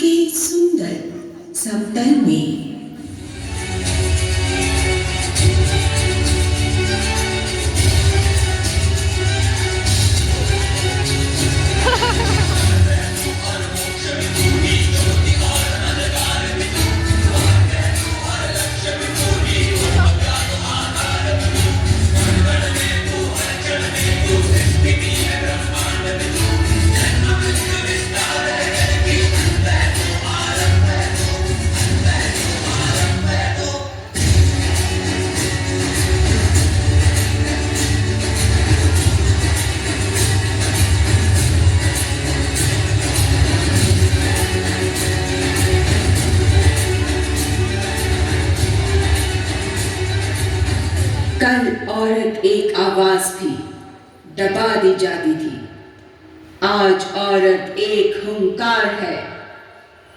के सुंदर समतल में कल औरत एक आवाज भी दबा दी जाती थी। आज औरत एक हुंकार है।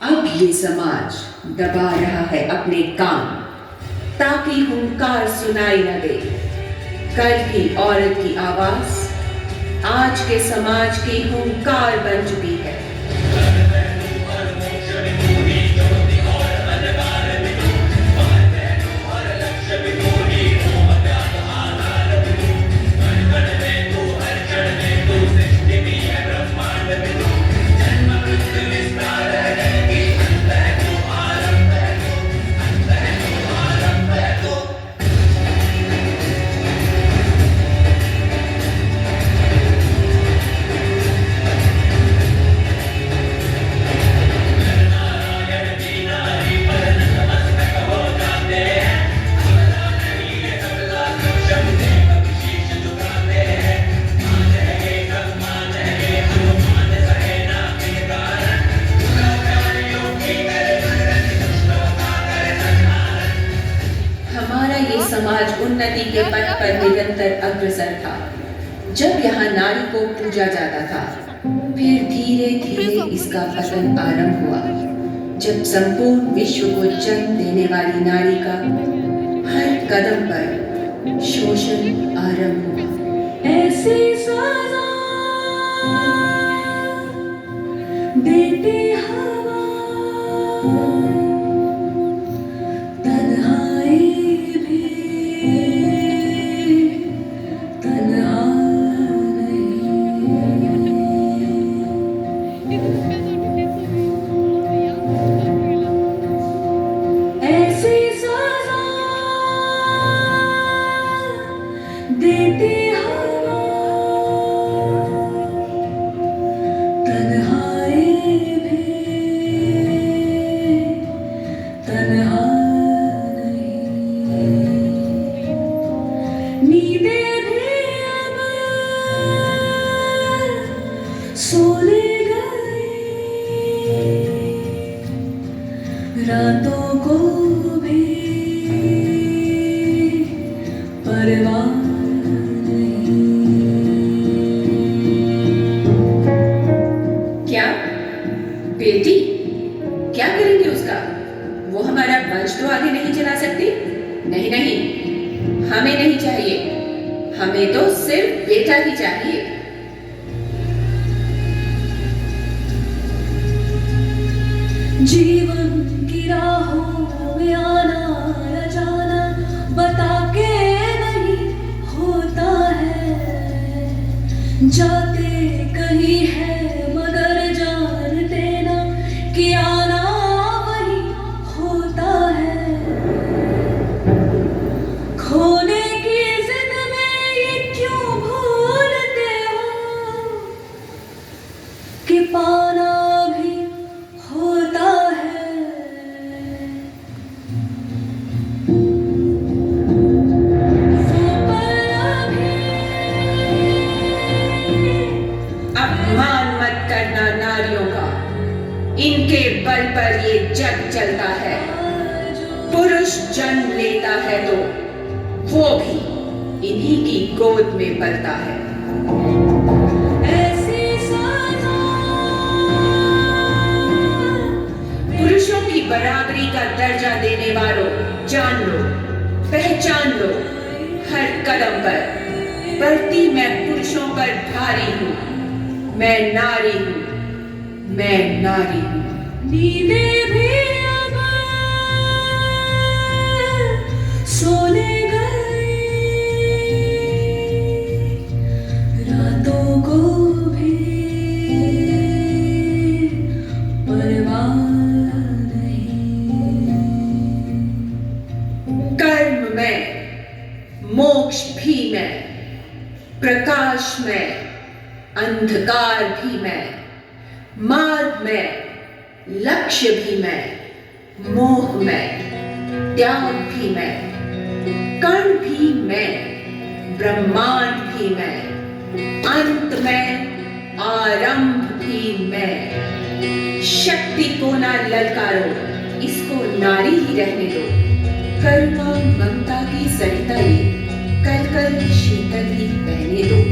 अब ये समाज दबा रहा है अपने कान ताकि हुंकार सुनाई न दे। कल की औरत की आवाज आज के समाज की हुंकार बन चुकी है। समाज उन्नति के पथ पर निरंतर अग्रसर था। जब यहाँ नारी को पूजा जाता था, फिर धीरे धीरे इसका पतन आरंभ हुआ। जब संपूर्ण विश्व को जन्म देने वाली नारी का हर कदम पर शोषण आरंभ हुआ। ऐसी सजा देती हवा रातों को भी परवाह नहीं। क्या बेटी, क्या करेंगे उसका? वो हमारा वंश तो आगे नहीं चला सकती। नहीं नहीं, हमें नहीं चाहिए। हमें तो सिर्फ बेटा ही चाहिए। जीवन की राहों में आना या जाना बता के नहीं होता है। जाते कहीं है मगर जानते ना कि आना वही होता है। खोने की जिद में ये क्यों भूलते हो कि पाना इनके बल पर ये जग चलता है। पुरुष जन्म लेता है तो वो भी इन्हीं की गोद में पलता है। पुरुषों की बराबरी का दर्जा देने वालों, जान लो, पहचान लो, हर कदम पर बढ़ती मैं पुरुषों पर भारी हूं। मैं नारी हूं, मैं नारी हूं। नींदें भी अब सोने गई, रातों को भी परवाह नहीं। कर्म में, मोक्ष भी मैं, प्रकाश में, अंधकार भी मैं, मार्ग में, लक्ष्य भी मैं, मोह में, त्याग भी मैं, कण भी मैं, ब्रह्मांड भी मैं, अंत में, आरंभ भी मैं। शक्ति को ना ललकारो, इसको नारी ही रहने दो। करुणा ममता की सरिता ये कल कल शीतल ही बहने दो।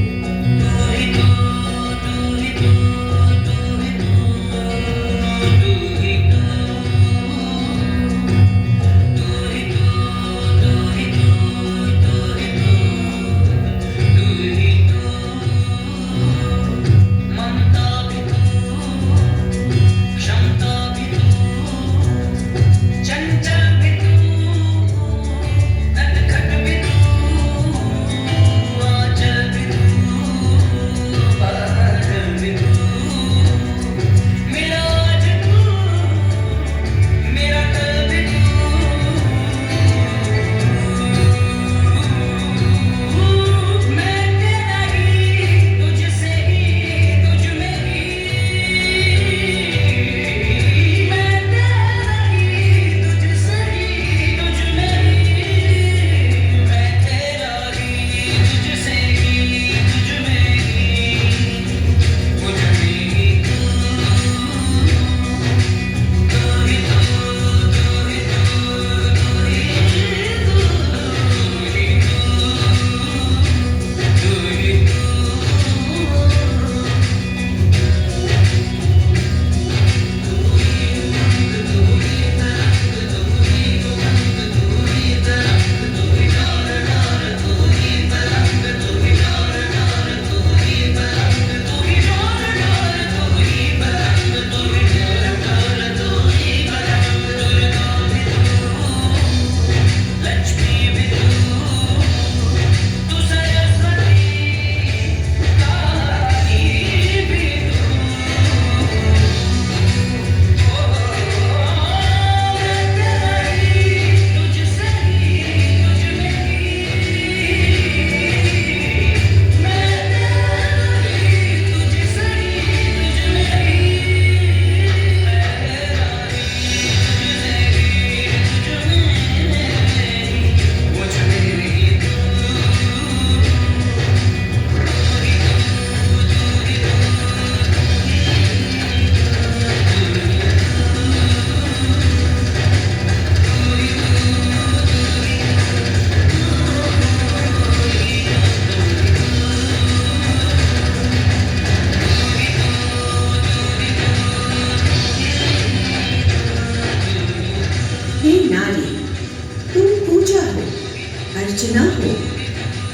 अर्चना हो,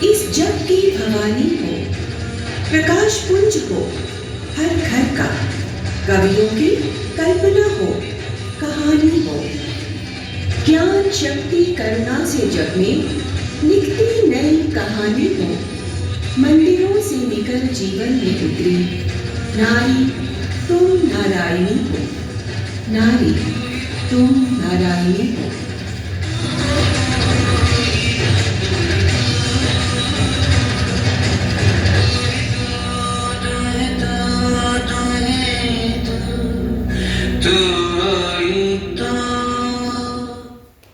इस जग की भवानी हो, प्रकाश पुंज हो हर घर का, कवियों की कल्पना हो, कहानी हो। ज्ञान शक्ति करुणा से जग में लिखती नई कहानी हो। मंदिरों से निकल जीवन में उतरी नारी तुम नारायणी हो, नारी तुम नारायणी हो।